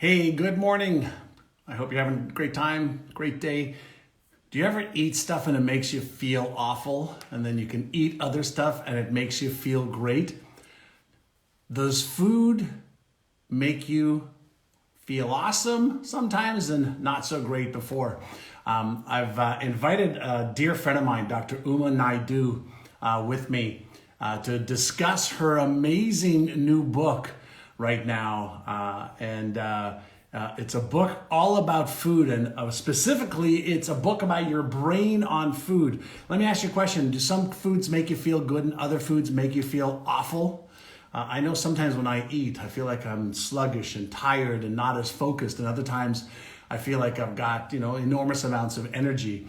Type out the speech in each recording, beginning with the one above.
Hey, good morning. I hope you're having a great time, great day. Do you ever eat stuff and it makes you feel awful? And then you can eat other stuff and it makes you feel great? Does food make you feel awesome sometimes and not so great before? I've invited a dear friend of mine, Dr. Naidu, with me to discuss her amazing new book right now. It's a book all about food, and specifically, it's a book about your brain on food. Let me ask you a question. Do some foods make you feel good and other foods make you feel awful? I know sometimes when I eat, I feel like I'm sluggish and tired and not as focused, and other times I feel like I've got, enormous amounts of energy.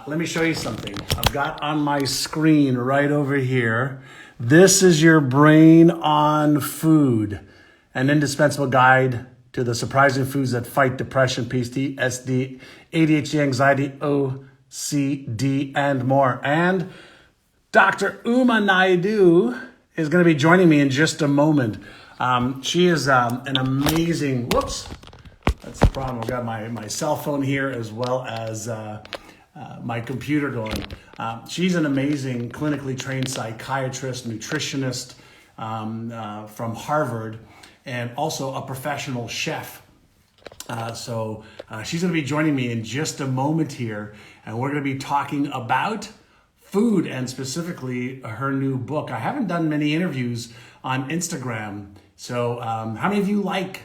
Let me show you something. I've got on my screen right over here. This is your brain on food, an indispensable guide to the surprising foods that fight depression, PTSD, ADHD, anxiety, OCD, and more. And Dr. Naidu is going to be joining me in just a moment. She is an amazing, whoops, that's the problem. I've got my cell phone here as well as my computer going. She's an amazing clinically trained psychiatrist, nutritionist from Harvard, and also a professional chef. So she's going to be joining me in just a moment here, and we're going to be talking about food and specifically her new book. I haven't done many interviews on Instagram, so how many of you like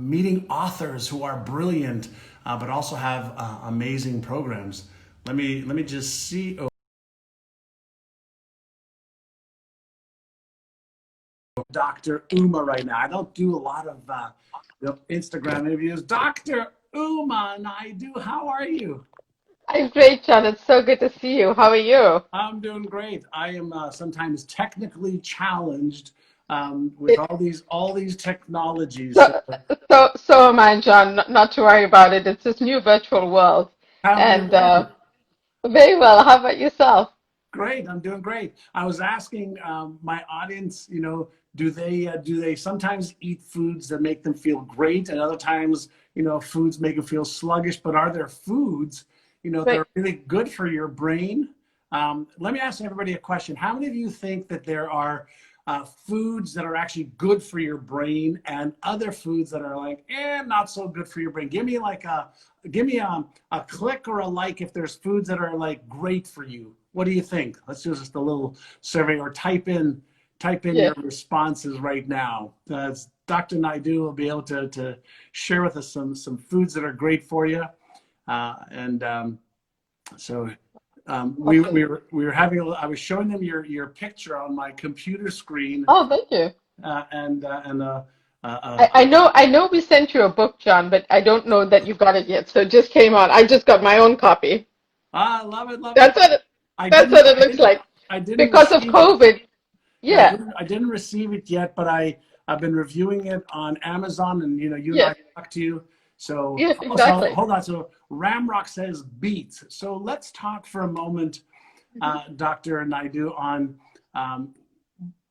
meeting authors who are brilliant but also have amazing programs? Let me just see. Dr. right now. I don't do a lot of Instagram interviews. Dr. Naidu, how are you? I'm great, John. It's so good to see you. How are you? I'm doing great. I am sometimes technically challenged with It, all these technologies. so, so am I, John. Not to worry about it. It's this new virtual world. How have you And been? very well. How about yourself? Great, I'm doing great. I was asking my audience, do they sometimes eat foods that make them feel great, and other times, foods make them feel sluggish? But are there foods, that Right. are really good for your brain? Let me ask everybody a question. How many of you think that there are foods that are actually good for your brain, and other foods that are like, not so good for your brain? Give me a click or a like if there's foods that are like great for you. What do you think? Let's do just a little survey, or type in Yeah. your responses right now. Dr. Naidu will be able to share with us some foods that are great for you. And so we, Awesome. we were we were having I was showing them your picture on my computer screen, Oh, thank you. and I know we sent you a book, John, but I don't know that you got it yet. So it just came out. I just got my own copy. love it, love it. That's what it, I that's didn't what it I looks didn't like. I didn't Because of receive it. COVID. Yeah, I Yeah. didn't I didn't receive it yet, but I've been reviewing it on Amazon, and you and I Yes. talked to you. So Yes, so exactly. hold on. So Ramrock says beets. So let's talk for a moment, Dr. Naidu, on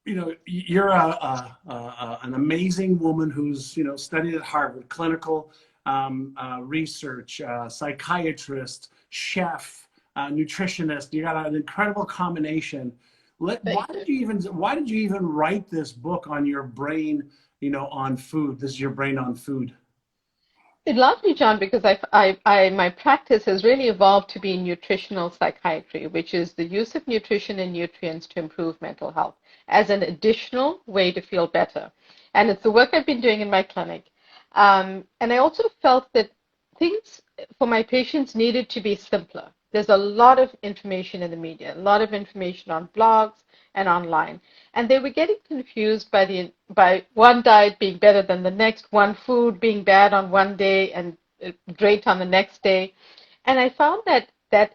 you're an amazing woman who's studied at Harvard, clinical research, psychiatrist, chef, nutritionist. You got an incredible combination. Why Thank did you. you even write this book on your brain, on food? This is your brain on food. It largely, John, because my practice has really evolved to be nutritional psychiatry, which is the use of nutrition and nutrients to improve mental health as an additional way to feel better. And it's the work I've been doing in my clinic. And I also felt that things for my patients needed to be simpler. There's a lot of information in the media, a lot of information on blogs and online. And they were getting confused by one diet being better than the next, one food being bad on one day and great on the next day. And I found that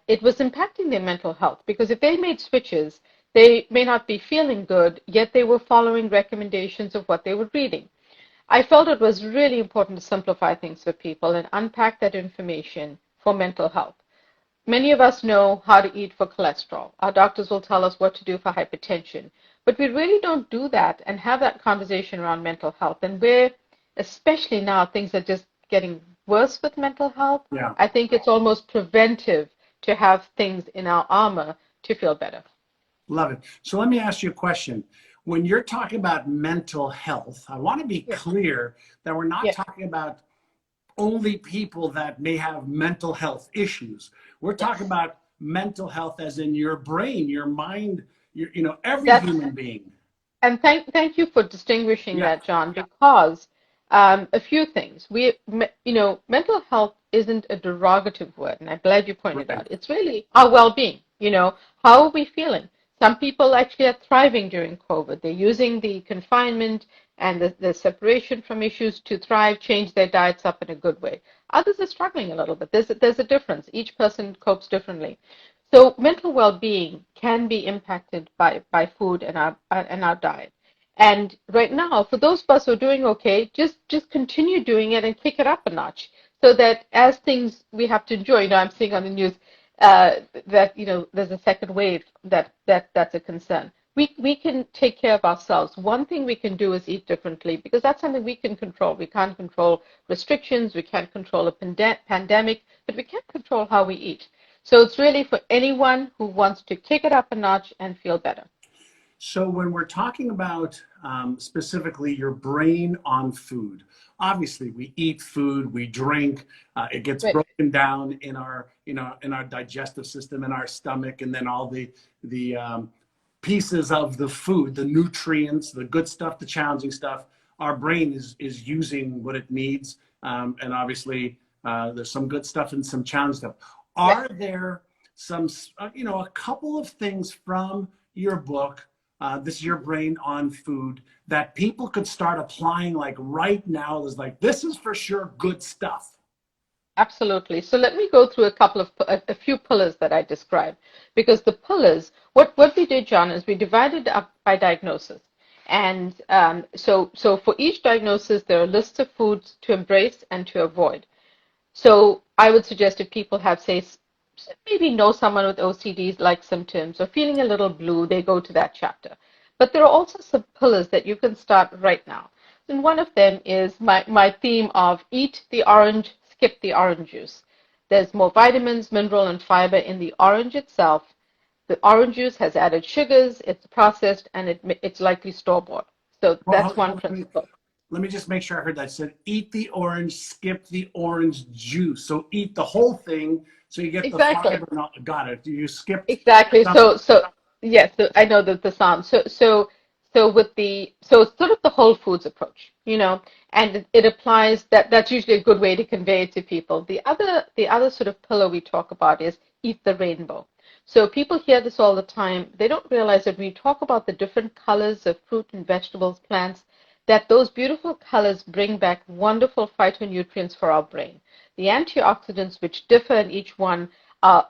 it was impacting their mental health because if they made switches, they may not be feeling good, yet they were following recommendations of what they were reading. I felt it was really important to simplify things for people and unpack that information for mental health. Many of us know how to eat for cholesterol. Our doctors will tell us what to do for hypertension. But we really don't do that and have that conversation around mental health. And where especially now things are just getting worse with mental health. Yeah. I think it's almost preventive to have things in our armor to feel better. Love it. So let me ask you a question. When you're talking about mental health, I want to be Yeah. clear that we're not Yeah. talking about only people that may have mental health issues. We're talking Yes. about mental health as in your brain, your mind, every That's human being. And thank you for distinguishing Yeah. that, John, because a few things. Mental health isn't a derogative word, and I'm glad you pointed Right. out. It's really our well-being. How are we feeling? Some people actually are thriving during COVID. They're using the confinement and the separation from issues to thrive, change their diets up in a good way. Others are struggling a little bit. There's a difference. Each person copes differently. So mental well-being can be impacted by food and our diet. And right now, for those of us who are doing okay, just continue doing it and kick it up a notch, so that as things we have to enjoy. I'm seeing on the news that there's a second wave that's a concern. We can take care of ourselves. One thing we can do is eat differently, because that's something we can control. We can't control restrictions. We can't control a pandemic, but we can control how we eat. So it's really for anyone who wants to kick it up a notch and feel better. So when we're talking about specifically your brain on food, obviously we eat food, we drink, it gets Right. broken down in our, in our digestive system, in our stomach, and then all the pieces of the food, the nutrients, the good stuff, the challenging stuff. Our brain is using what it needs, and obviously there's some good stuff and some challenging stuff. Yes. Are there some, a couple of things from your book, This is Your Brain on Food, that people could start applying like right now? Is like, this is for sure good stuff. Absolutely. So let me go through a few pillars that I described, because the pillars, what we did, John, is we divided up by diagnosis. And so for each diagnosis, there are lists of foods to embrace and to avoid. So I would suggest if people have, say, maybe know someone with OCDs like symptoms or feeling a little blue, they go to that chapter. But there are also some pillars that you can start right now. And one of them is my theme of eat the orange, skip the orange juice. There's more vitamins, mineral, and fiber in the orange itself. The orange juice has added sugars, it's processed, and it's likely store-bought. So that's one principle. Let me just make sure I heard that. It said, eat the orange, skip the orange juice. So eat the whole thing so you get the Exactly. fiber. Not, got it. You skipped Exactly. some. So yes, so I know the sound. So it's sort of the whole foods approach, and it applies that's usually a good way to convey it to people. The other sort of pillar we talk about is eat the rainbow. So people hear this all the time. They don't realize that when we talk about the different colors of fruit and vegetables, plants, that those beautiful colors bring back wonderful phytonutrients for our brain. The antioxidants, which differ in each one, are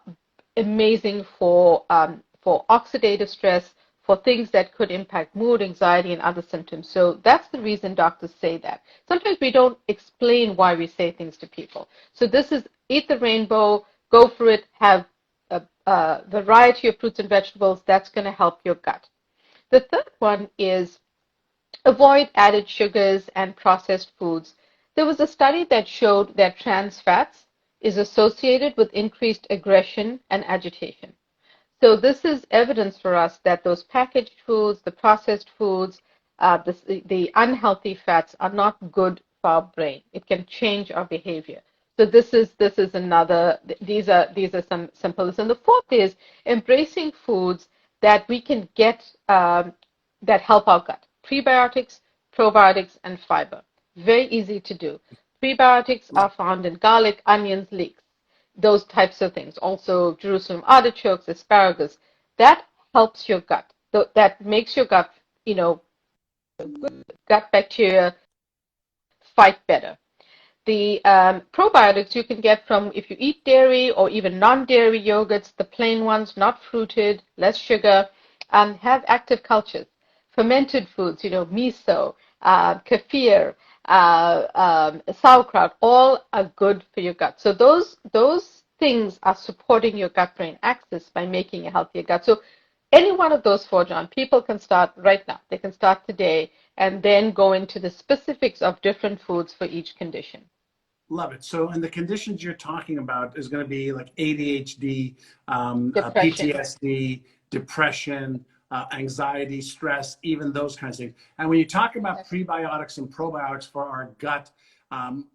amazing for oxidative stress, for things that could impact mood, anxiety, and other symptoms. So that's the reason doctors say that. Sometimes we don't explain why we say things to people. So this is eat the rainbow, go for it, have a variety of fruits and vegetables. That's going to help your gut. The third one is avoid added sugars and processed foods. There was a study that showed that trans fats is associated with increased aggression and agitation. So this is evidence for us that those packaged foods, the processed foods, the unhealthy fats are not good for our brain. It can change our behavior. So this is another. These are some pillars. And the fourth is embracing foods that we can get that help our gut. Prebiotics, probiotics, and fiber. Very easy to do. Prebiotics are found in garlic, onions, leeks, those types of things. Also, Jerusalem artichokes, asparagus. That helps your gut. That makes your gut, gut bacteria fight better. The probiotics you can get from if you eat dairy or even non-dairy yogurts, the plain ones, not fruited, less sugar, have active cultures. Fermented foods, miso, kefir, sauerkraut, all are good for your gut. So those things are supporting your gut-brain axis by making a healthier gut. So Any one of those four, John, people can start right now. They can start today and then go into the specifics of different foods for each condition. Love it. So, and the conditions you're talking about is going to be like ADHD, Depression. PTSD, depression, anxiety, stress, even those kinds of things. And when you talk about Yes. prebiotics and probiotics for our gut, um,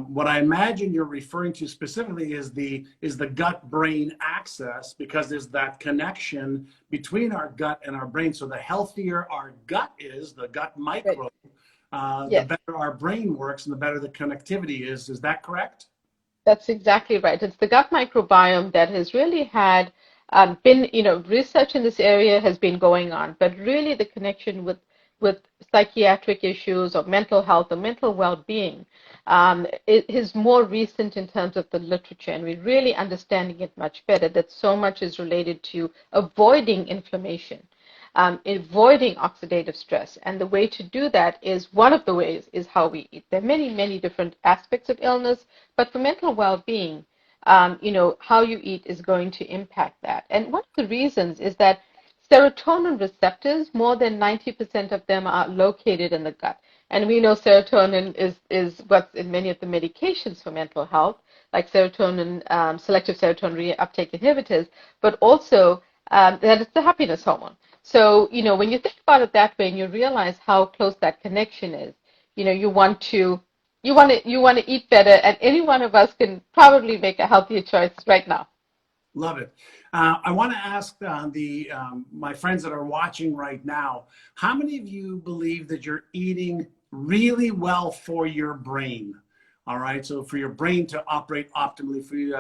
what I imagine you're referring to specifically is the gut-brain axis, because there's that connection between our gut and our brain. So the healthier our gut is, the gut Right. microbe, the Yes. better our brain works and the better the connectivity is. Is that correct? That's exactly right. It's the gut microbiome that has really had been, research in this area has been going on, but really the connection with psychiatric issues or mental health or mental well-being it is more recent in terms of the literature, and we're really understanding it much better. That so much is related to avoiding inflammation, avoiding oxidative stress. And the way to do that is one of the ways is how we eat. There are many, many different aspects of illness, but for mental well-being, how you eat is going to impact that. And one of the reasons is that serotonin receptors, more than 90% of them are located in the gut. And we know serotonin is what's in many of the medications for mental health, like serotonin, selective serotonin reuptake inhibitors, but also that it's the happiness hormone. So, when you think about it that way and you realize how close that connection is, you want to eat better, and any one of us can probably make a healthier choice right now. Love it. I want to ask the my friends that are watching right now, how many of you believe that you're eating really well for your brain? All right, so for your brain to operate optimally, for you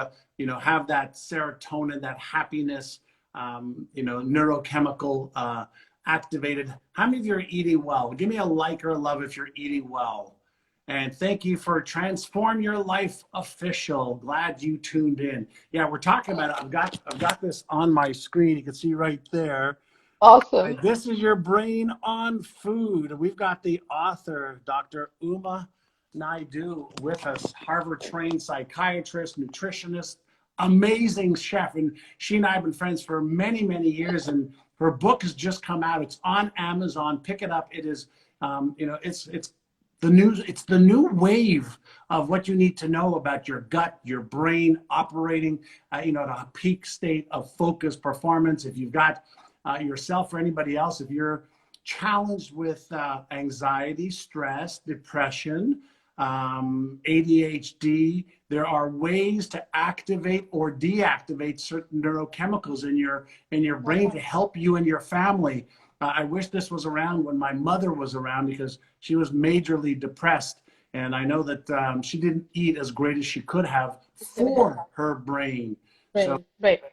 to have that serotonin, that happiness, neurochemical activated. How many of you are eating well? Give me a like or a love if you're eating well. And thank you for Transform Your Life Official. Glad you tuned in. Yeah, we're talking about it. I've got this on my screen. You can see right there. Awesome. This is your brain on food. We've got the author, Dr. Uma Naidu, with us, Harvard trained psychiatrist, nutritionist, amazing chef. And she and I have been friends for many, many years. And her book has just come out. It's on Amazon. Pick it up. It is, it's the new wave of what you need to know about your gut, your brain operating, at a peak state of focus, performance. If you've got yourself or anybody else, if you're challenged with anxiety, stress, depression, ADHD, there are ways to activate or deactivate certain neurochemicals in your brain to help you and your family. I wish this was around when my mother was around, because she was majorly depressed. And I know that she didn't eat as great as she could have for her brain. So, Right, right.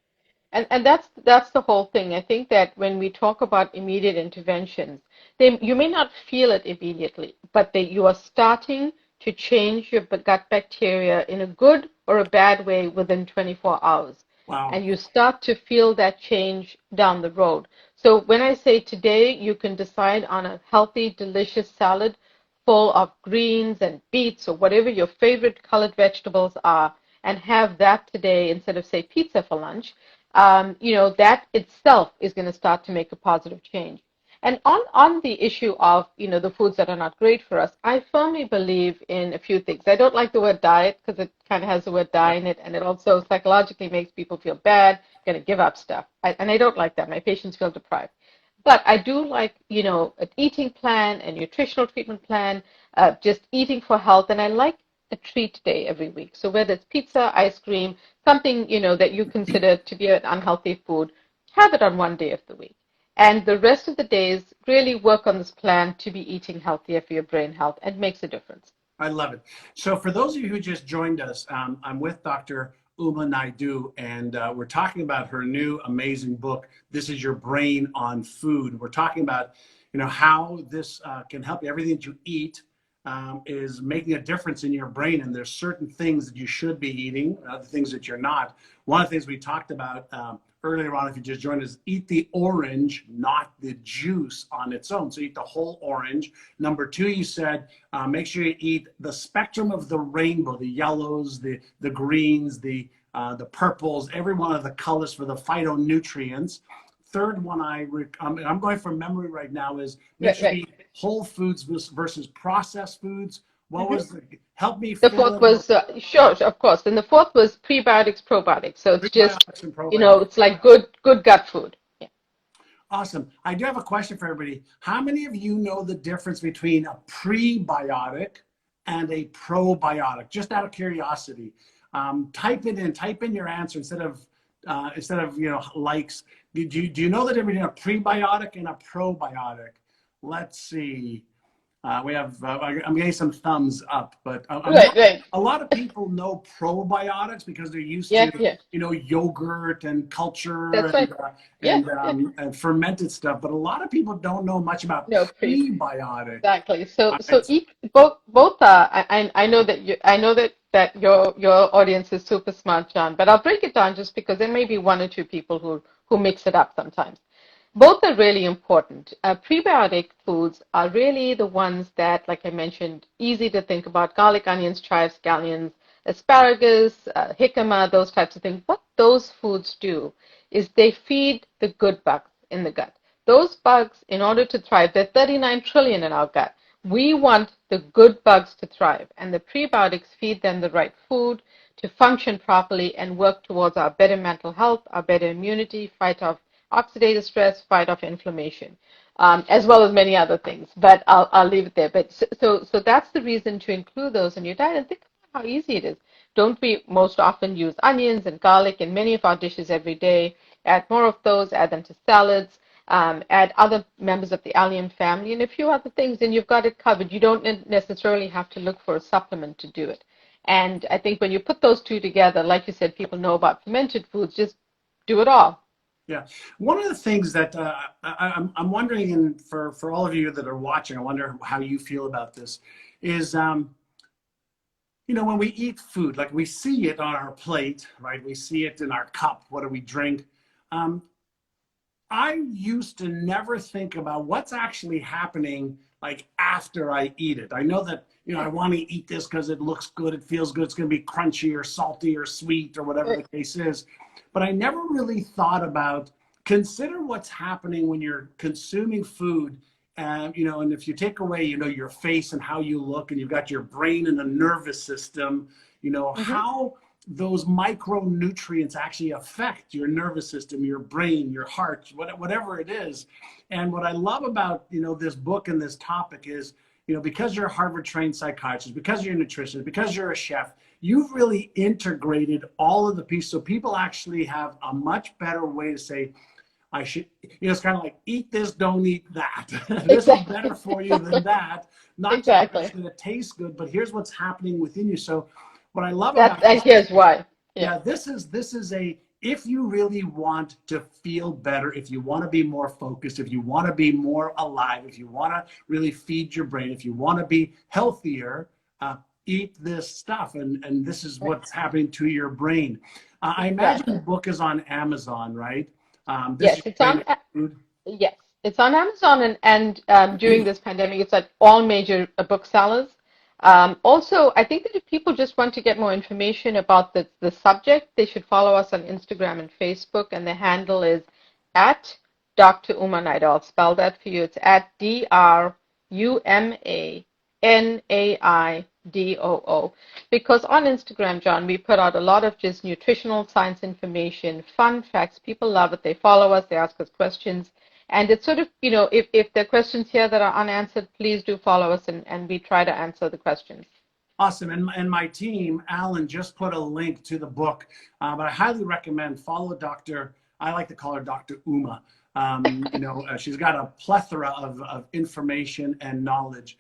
And that's the whole thing. I think that when we talk about immediate interventions, you may not feel it immediately, but you are starting to change your gut bacteria in a good or a bad way within 24 hours. wow. And you start to feel that change down the road. So when I say today, you can decide on a healthy, delicious salad full of greens and beets or whatever your favorite colored vegetables are, and have that today instead of, say, pizza for lunch, that itself is going to start to make a positive change. And on the issue of, the foods that are not great for us, I firmly believe in a few things. I don't like the word diet because it kind of has the word die in it, and it also psychologically makes people feel bad, going to give up stuff. And I don't like that. My patients feel deprived. But I do like, an eating plan, a nutritional treatment plan, just eating for health, and I like a treat day every week. So whether it's pizza, ice cream, something, that you consider to be an unhealthy food, have it on one day of the week. And the rest of the days, really work on this plan to be eating healthier for your brain health, and makes a difference. I love it. So for those of you who just joined us, I'm with Dr. Uma Naidu, and we're talking about her new amazing book, This Is Your Brain on Food. We're talking about, how this can help you. Everything that you eat is making a difference in your brain, and there's certain things that you should be eating, other things that you're not. One of the things we talked about earlier on, if you just joined us, eat the orange, not the juice on its own. So eat the whole orange. Number two, you said, make sure you eat the spectrum of the rainbow, the yellows, the greens, the purples, every one of the colors for the phytonutrients. third one I'm going from memory right now is make Right, sure you right. eat whole foods versus processed foods. What Mhm. was help me The fill fourth in the was, sure, of course. And the fourth was prebiotics, probiotics. So it's just, prebiotics and probiotics? it's like good gut food. Yeah. Awesome. I do have a question for everybody. How many of you know the difference between a prebiotic and a probiotic? Just out of curiosity, type it in. Type in your answer instead of likes. Do you know the difference between a prebiotic and a probiotic? Let's see. We have, I'm getting some thumbs up, but Right, right. a lot of people know probiotics because they're used Yeah, to, yeah. yogurt and culture That's right. Yeah, yeah. and fermented stuff. But a lot of people don't know much about No, pre. prebiotic. Exactly. So, so It's, each both are. I know that I know that your audience is super smart, John. But I'll break it down just because there may be one or two people who mix it up sometimes. Both are really important. Prebiotic foods are really the ones that, like I mentioned, easy to think about: garlic, onions, chives, scallions, asparagus, jicama, those types of things. What those foods do is they feed the good bugs in the gut. Those bugs, in order to thrive, there are 39 trillion in our gut. We want the good bugs to thrive, and the prebiotics feed them the right food to function properly and work towards our better mental health, our better immunity, fight off oxidative stress, fight off inflammation, as well as many other things. But I'll leave it there. But so that's the reason to include those in your diet. And think about how easy it is. Don't we most often use onions and garlic in many of our dishes every day? Add more of those, add them to salads, add other members of the allium family, and a few other things, and you've got it covered. You don't necessarily have to look for a supplement to do it. And I think when you put those two together, like you said, people know about fermented foods, just do it all. yeah. One of the things that I'm wondering, and for all of you that are watching, I wonder how you feel about this, is when we eat food, like we see it on our plate, right? We see it in our cup. What do we drink? Um, I used to never think about what's actually happening like after I eat it. I know that, I want to eat this because it looks good, it feels good, it's going to be crunchy or salty or sweet or whatever the case is. But I never really thought about consider what's happening when you're consuming food. And if you take away, your face and how you look, and you've got your brain and the nervous system, Mm-hmm. how those micronutrients actually affect your nervous system, your brain, your heart, whatever it is. And what I love about this book and this topic is, because you're a Harvard trained psychiatrist, because you're a nutritionist, because you're a chef, you've really integrated all of the pieces. So people actually have a much better way to say, I should, it's kind of like eat this, don't eat that. This is better Exactly. for you than that. Not just because it's Exactly. going to taste good, but here's what's happening within you. So what I love That about and this is, here's why. Yeah. yeah, this is a if you really want to feel better, if you want to be more focused, if you want to be more alive, if you want to really feed your brain, if you want to be healthier, eat this stuff, and this is Right. what's happening to your brain. I imagine the Exactly. book is on Amazon, right? This is Yes, your favorite food. yes, it's on Amazon and during this pandemic, it's at all major booksellers. Also, I think that if people just want to get more information about the subject, they should follow us on Instagram and Facebook, and the handle is at Dr. Uma Naidu. I'll spell that for you. It's at DrUmanaidoo. Because on Instagram, John, we put out a lot of just nutritional science information, fun facts. People love it. They follow us, they ask us questions. And it's sort of, if there are questions here that are unanswered, please do follow us and we try to answer the questions. Awesome. And my team, Alan, just put a link to the book. But I highly recommend follow Dr. I like to call her Dr. Uma. She's got a plethora of information and knowledge.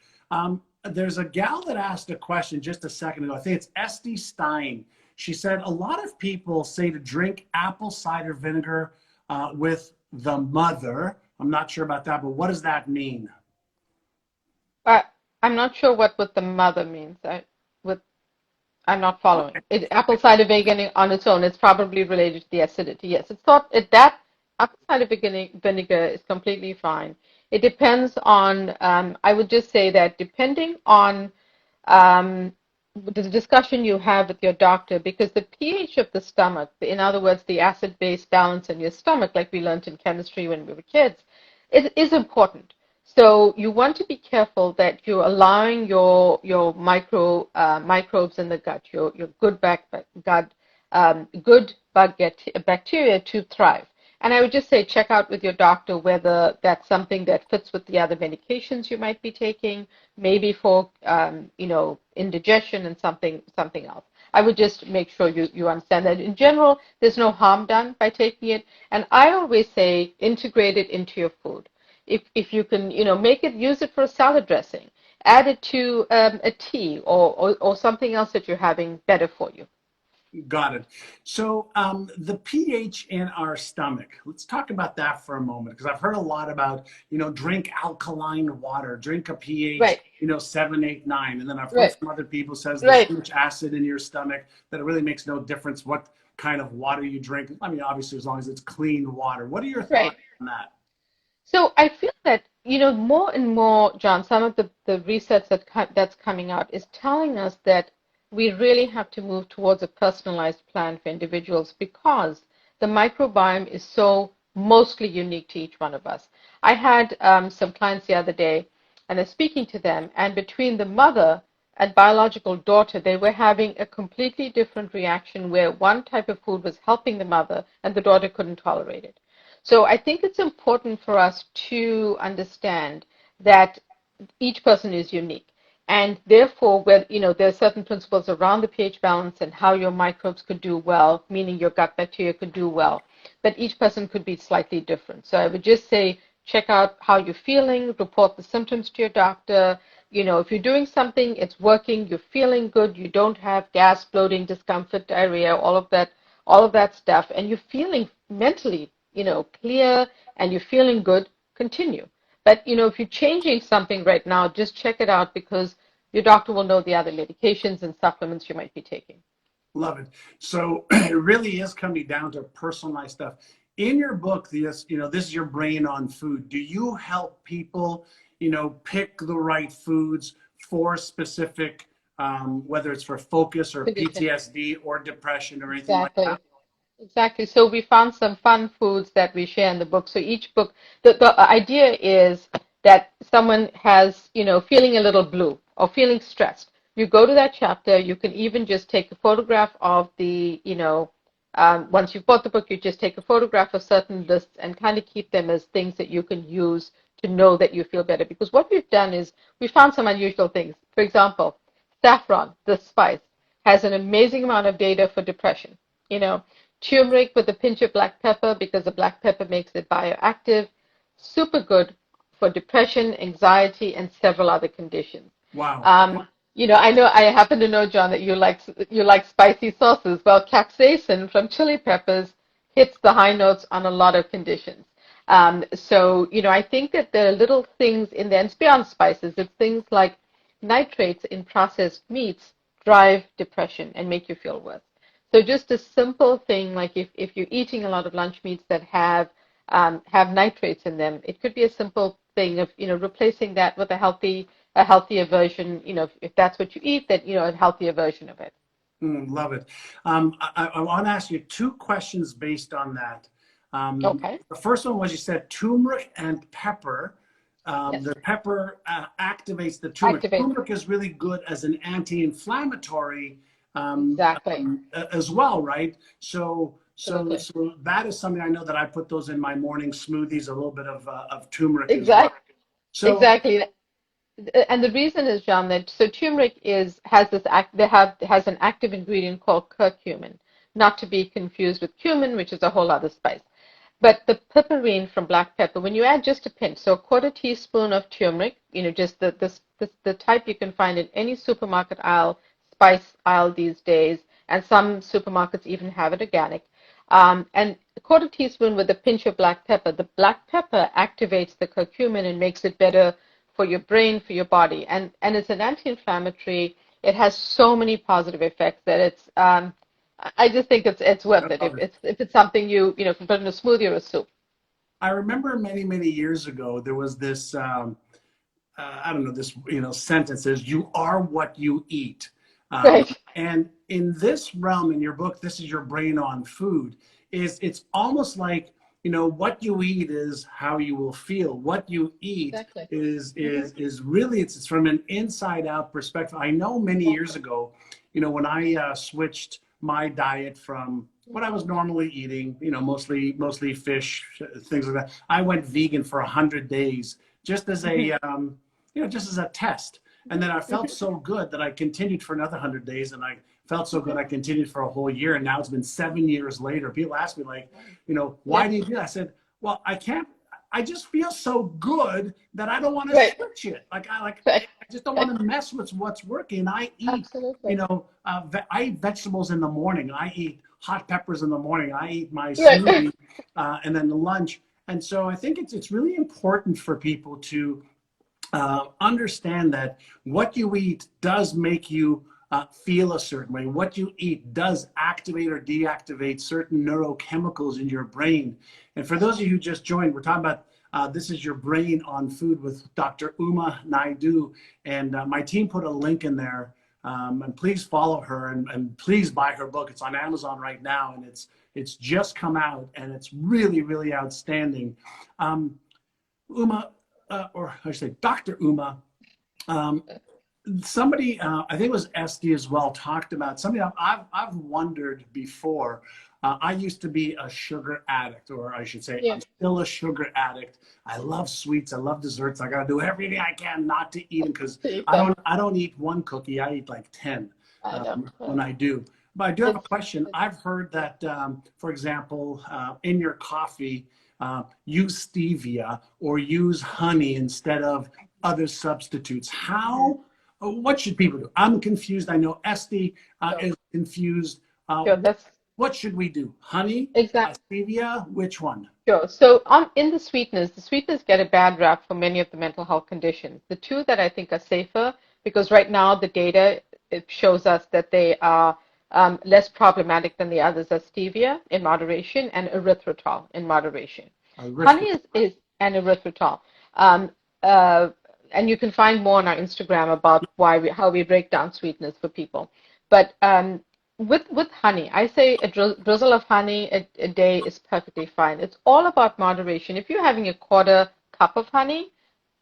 There's a gal that asked a question just a second ago. I think it's Esty Stein. She said, a lot of people say to drink apple cider vinegar with the mother. I'm not sure about that, but what does that mean? But I'm not sure what the mother means. With I'm not following. Okay. Apple cider vinegar on its own is probably related to the acidity. Yes, it's thought that apple cider vinegar is completely fine. It depends on, I would just say that depending on um, the discussion you have with your doctor, because the pH of the stomach, in other words, the acid-base balance in your stomach, like we learned in chemistry when we were kids, is important. So you want to be careful that you're allowing your microbes in the gut, your good bacteria to thrive. And I would just say check out with your doctor whether that's something that fits with the other medications you might be taking, maybe for indigestion and something else. I would just make sure you understand that in general, there's no harm done by taking it. And I always say integrate it into your food. If you can, make it, use it for a salad dressing, add it to a tea or something else that you're having better for you. Got it. So the pH in our stomach, let's talk about that for a moment, because I've heard a lot about, drink alkaline water, drink a pH, Right, 7, 8, 9. And then I've heard right, from other people says there's right. so much acid in your stomach that it really makes no difference what kind of water you drink. I mean, obviously, as long as it's clean water. What are your thoughts Right. on that? So I feel that, more and more, John, some of the research that's coming out is telling us that we really have to move towards a personalized plan for individuals because the microbiome is so mostly unique to each one of us. I had some clients the other day, and I was speaking to them, and between the mother and biological daughter, they were having a completely different reaction where one type of food was helping the mother and the daughter couldn't tolerate it. So I think it's important for us to understand that each person is unique. And therefore, there are certain principles around the pH balance and how your microbes could do well, meaning your gut bacteria could do well, but each person could be slightly different. So I would just say, check out how you're feeling, report the symptoms to your doctor. If you're doing something, it's working, you're feeling good, you don't have gas, bloating, discomfort, diarrhea, all of that stuff, and you're feeling mentally, clear and you're feeling good, continue. But, if you're changing something right now, just check it out because your doctor will know the other medications and supplements you might be taking. Love it. So it really is coming down to personalized stuff. In your book, this is your brain on food. Do you help people, pick the right foods for specific, whether it's for focus or Condition. PTSD or depression or anything like that? Exactly. Exactly. So we found some fun foods that we share in the book. So each book, the idea is that someone has, feeling a little blue or feeling stressed. You go to that chapter. You can even just take a photograph of once you've bought the book, you just take a photograph of certain lists and kind of keep them as things that you can use to know that you feel better. Because what we've done is we found some unusual things. For example, saffron, the spice, has an amazing amount of data for depression. You know, Turmeric with a pinch of black pepper because the black pepper makes it bioactive. Super good for depression, anxiety, and several other conditions. Wow. Um, I happen to know, John, that you like spicy sauces. Well, capsaicin from chili peppers hits the high notes on a lot of conditions. So, I think that there are little things in there, and it's beyond spices. It's things like nitrates in processed meats drive depression and make you feel worse. So just a simple thing like if you're eating a lot of lunch meats that have nitrates in them, it could be a simple thing of replacing that with a healthier version. If that's what you eat, that a healthier version of it. Love it. I want to ask you two questions based on that. Okay. The first one was you said turmeric and pepper. Yes. The pepper activates the turmeric. Activate. Turmeric is really good as an anti-inflammatory Exactly. as well, right? So Absolutely. that is something I know that I put those in my morning smoothies, a little bit of turmeric as well. Exactly. So Exactly. And the reason is, John, that so turmeric has this has an active ingredient called curcumin, not to be confused with cumin, which is a whole other spice. But the piperine from black pepper, when you add just a pinch, so a quarter teaspoon of turmeric, just the type you can find in any supermarket aisle, spice aisle these days, and some supermarkets even have it organic. And a quarter teaspoon with a pinch of black pepper. The black pepper activates the curcumin and makes it better for your brain, for your body, and it's an anti-inflammatory. It has so many positive effects that I just think it's I worth it love it. if it's something you can put in a smoothie or a soup. I remember many, many years ago, there was this, I don't know, this, sentence is, you are what you eat. Right. And in this realm, in your book, This Is Your Brain on Food, it's almost like, what you eat is how you will feel. What you eat Exactly. is really, it's from an inside out perspective. I know many years ago, when I switched my diet from what I was normally eating, mostly fish, things like that. I went vegan for 100 days just as just as a test. And then I felt so good that I continued for another 100 days, and I felt so good I continued for a whole year. And now it's been 7 years later. People ask me like, why do you do that? I said, well, I can't. I just feel so good that I don't want to Right. switch it. I Right. just don't want to mess with what's working. I eat, Absolutely. I eat vegetables in the morning. I eat hot peppers in the morning. I eat my Right. smoothie, and then the lunch. And so I think it's really important for people to understand that what you eat does make you feel a certain way. What you eat does activate or deactivate certain neurochemicals in your brain. And for those of you who just joined, we're talking about This Is Your Brain on Food with Dr. Uma Naidu. And my team put a link in there. And please follow her, and please buy her book. It's on Amazon right now, and it's just come out, and it's really, really outstanding. Uma, or I should say Dr. Uma, somebody, I think it was Esty as well, talked about something I've wondered before. I used to be a sugar addict, or I should say, Yeah. I'm still a sugar addict. I love sweets. I love desserts. I got to do everything I can not to eat them, because I don't eat one cookie. I eat like 10 I know. when I do. But I do have a question. I've heard that, for example, in your coffee, use stevia or use honey instead of other substitutes. What should people do? I'm confused. I know Esty is confused. Sure, that's What should we do? Honey, exactly. stevia, which one? Sure. So in the sweeteners get a bad rap for many of the mental health conditions. The two that I think are safer, because right now the data, it shows us that they are less problematic than the others, are stevia in moderation and erythritol in moderation. Honey is and erythritol. Um, uh, and you can find more on our Instagram about how we break down sweeteners for people. But with honey, I say a drizzle of honey a day is perfectly fine. It's all about moderation. If you're having a quarter cup of honey,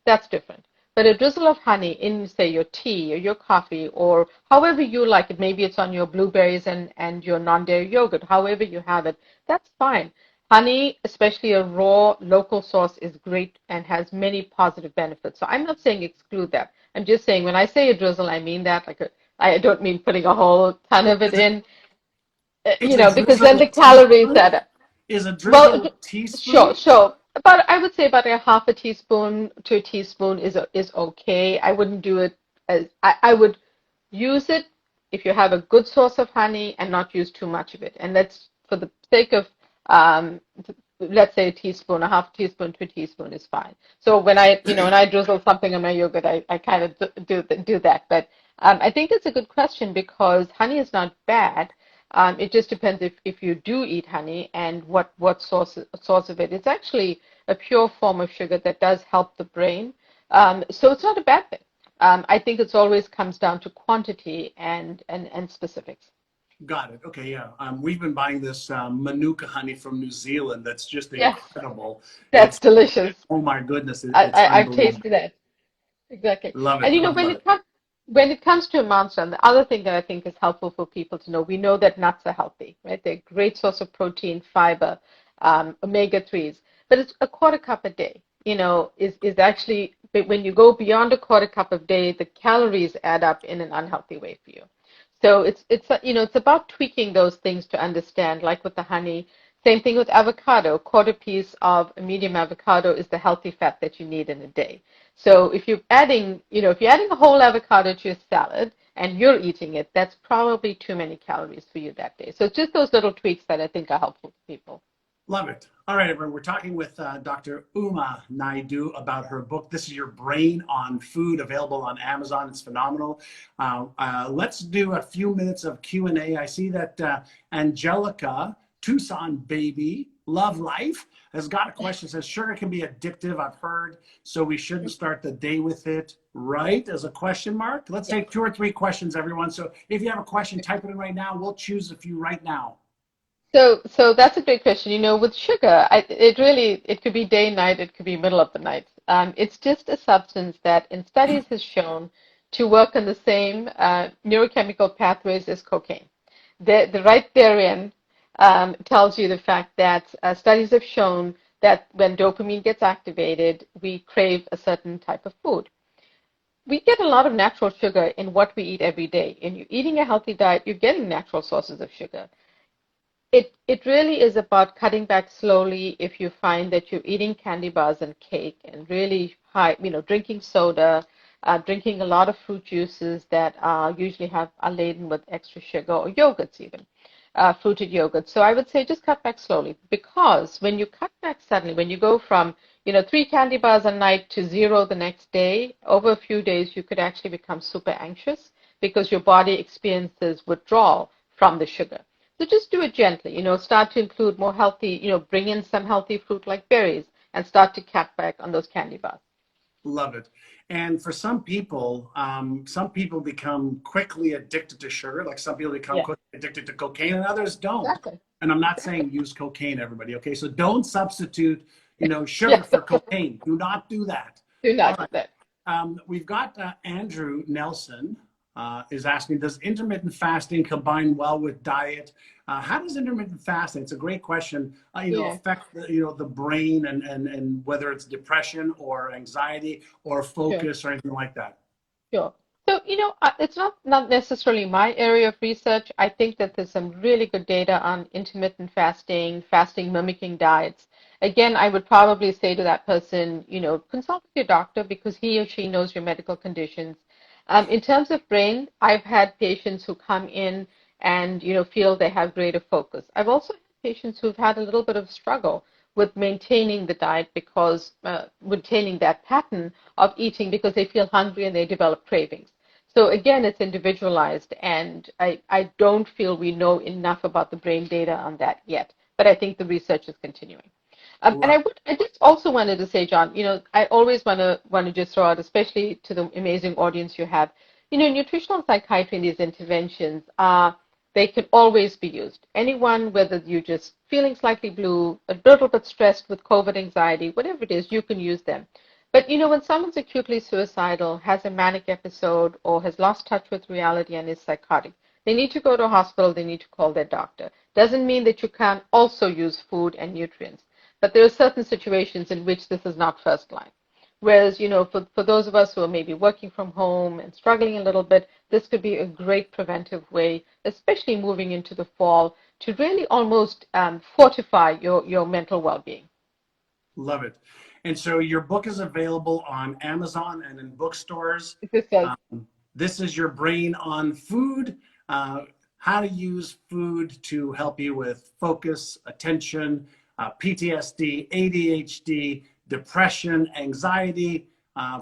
that's different. But a drizzle of honey in, say, your tea or your coffee, or however you like it, maybe it's on your blueberries and your non-dairy yogurt, however you have it, that's fine. Honey, especially a raw local source, is great and has many positive benefits. So I'm not saying exclude that. I'm just saying when I say a drizzle, I mean that I don't mean putting a whole ton of it in, Is a because then drizzle the a calories teaspoon? add up. Is a drizzle Well, a teaspoon? sure. About I would say about a half a teaspoon to a teaspoon is okay. I wouldn't do it as I would use it if you have a good source of honey and not use too much of it. And that's for the sake of let's say a teaspoon, a half teaspoon to a teaspoon is fine. So when I drizzle something on my yogurt, I kind of do that. But I think it's a good question because honey is not bad. It just depends if you do eat honey and what source of it. It's actually a pure form of sugar that does help the brain. So it's not a bad thing. I think it's always comes down to quantity and specifics. Got it. Okay, yeah. We've been buying this Manuka honey from New Zealand. That's just Yes, incredible. that's delicious. Oh my goodness, it's I've unbelievable. tasted that. Exactly. Love it, And love it, love it. when it comes to amounts, and the other thing that I think is helpful for people to know, we know that nuts are healthy, right? They're a great source of protein, fiber, omega-3s, but it's a quarter cup a day, is actually, but when you go beyond a quarter cup a day, the calories add up in an unhealthy way for you. So it's about tweaking those things to understand, like with the honey. Same thing with avocado. A quarter piece of a medium avocado is the healthy fat that you need in a day. So if you're adding a whole avocado to your salad and you're eating it, that's probably too many calories for you that day. So it's just those little tweaks that I think are helpful to people. Love it. All right, everyone. We're talking with Dr. Uma Naidu about her book. This is Your Brain on Food, available on Amazon. It's phenomenal. Let's do a few minutes of Q&A. I see that Angelica, Tucson baby, Love Life has got a question that says sugar can be addictive, I've heard, so we shouldn't start the day with it, right? As a question mark. Let's Yeah. take 2 or 3 questions, everyone. So if you have a question, type it in right now. We'll choose a few right now. So that's a great question. With sugar, it could be day, night, it could be middle of the night. It's just a substance that in studies has shown to work on the same neurochemical pathways as cocaine. The right therein tells you the fact that studies have shown that when dopamine gets activated, we crave a certain type of food. We get a lot of natural sugar in what we eat every day. And you're eating a healthy diet, you're getting natural sources of sugar. It really is about cutting back slowly if you find that you're eating candy bars and cake and really high, drinking soda, drinking a lot of fruit juices that usually are laden with extra sugar or yogurts even, fruited yogurt. So I would say just cut back slowly because when you cut back suddenly, when you go from, 3 candy bars a night to 0 the next day, over a few days you could actually become super anxious because your body experiences withdrawal from the sugar. So just do it gently, start to include more healthy, bring in some healthy fruit like berries and start to cut back on those candy bars. Love it. And for some people become quickly addicted to sugar. Like some people become Yeah, quickly addicted to cocaine and others don't. exactly. And I'm not saying use cocaine, everybody. Okay. So don't substitute, sugar Yeah, for cocaine. Do not do that. do All not do right. that. We've got Andrew Nelson is asking, does intermittent fasting combine well with diet? How does intermittent fasting, it's a great question, Yeah, affect the brain and whether it's depression or anxiety or sure. focus or anything like that? Sure. So, it's not necessarily my area of research. I think that there's some really good data on intermittent fasting, fasting mimicking diets. Again, I would probably say to that person, consult with your doctor because he or she knows your medical conditions. In terms of brain, I've had patients who come in and, feel they have greater focus. I've also had patients who've had a little bit of struggle with maintaining the diet because maintaining that pattern of eating because they feel hungry and they develop cravings. So again, it's individualized, and I don't feel we know enough about the brain data on that yet, but I think the research is continuing. And Love. I just also wanted to say, John, I always want to just throw out, especially to the amazing audience you have, nutritional psychiatry and these interventions are they can always be used. Anyone, whether you're just feeling slightly blue, a little bit stressed with COVID anxiety, whatever it is, you can use them. But when someone's acutely suicidal, has a manic episode, or has lost touch with reality and is psychotic, they need to go to a hospital, they need to call their doctor. Doesn't mean that you can't also use food and nutrients, but there are certain situations in which this is not first line. Whereas, for those of us who are maybe working from home and struggling a little bit, this could be a great preventive way, especially moving into the fall, to really almost fortify your mental well-being. Love it. And so your book is available on Amazon and in bookstores. This says, This is your brain on food, how to use food to help you with focus, attention, PTSD, ADHD, depression, anxiety.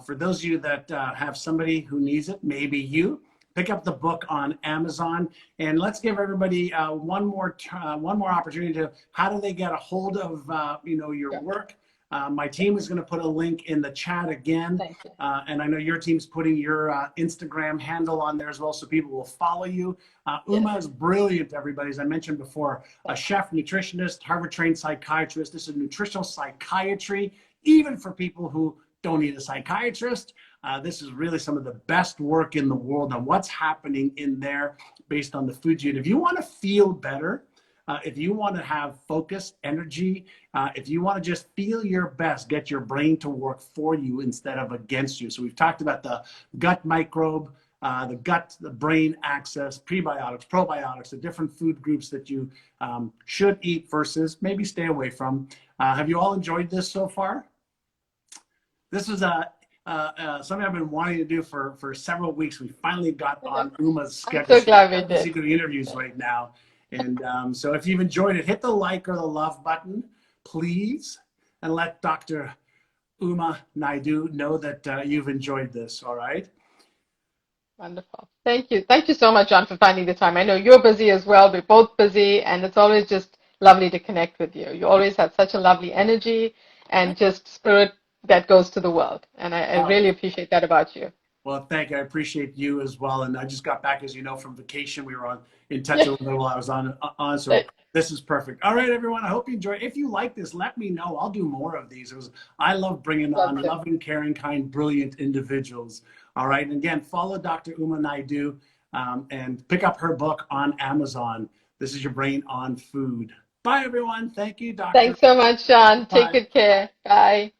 For those of you that have somebody who needs it, maybe you, pick up the book on Amazon. And let's give everybody one more opportunity to, how do they get a hold of your work? My team is going to put a link in the chat again. thank you. And I know your team's putting your Instagram handle on there as well, so people will follow you. Yes. Uma is brilliant, everybody. As I mentioned before, a chef, nutritionist, Harvard-trained psychiatrist. This is nutritional psychiatry, even for people who don't need a psychiatrist. This is really some of the best work in the world on what's happening in there based on the foods you eat. If you want to feel better, if you want to have focus, energy, if you want to just feel your best, get your brain to work for you instead of against you. So we've talked about the gut microbe, the brain axis, prebiotics, probiotics, the different food groups that you should eat versus maybe stay away from. Have you all enjoyed this so far? This is something I've been wanting to do for several weeks. We finally got on Uma's schedule. I'm so glad we She's did. doing interviews right now. And so if you've enjoyed it, hit the like or the love button, please, and let Dr. Uma Naidu know that you've enjoyed this, all right? Wonderful. Thank you. Thank you so much, John, for finding the time. I know you're busy as well. We're both busy, and it's always just lovely to connect with you. You always have such a lovely energy and just spirit that goes to the world. And I Oh, really appreciate that about you. well, thank you. I appreciate you as well. And I just got back, as you know, from vacation. We were in touch Yeah. a little while I was on. So this is perfect. All right, everyone. I hope you enjoy. If you like this, let me know. I'll do more of these. I love bringing Love on to. loving, caring, kind, brilliant individuals. All right. And again, follow Dr. Uma Naidu and pick up her book on Amazon. This is Your Brain on Food. Bye, everyone. Thank you, Doctor. Thanks so much, John. Take Bye. good care. Bye.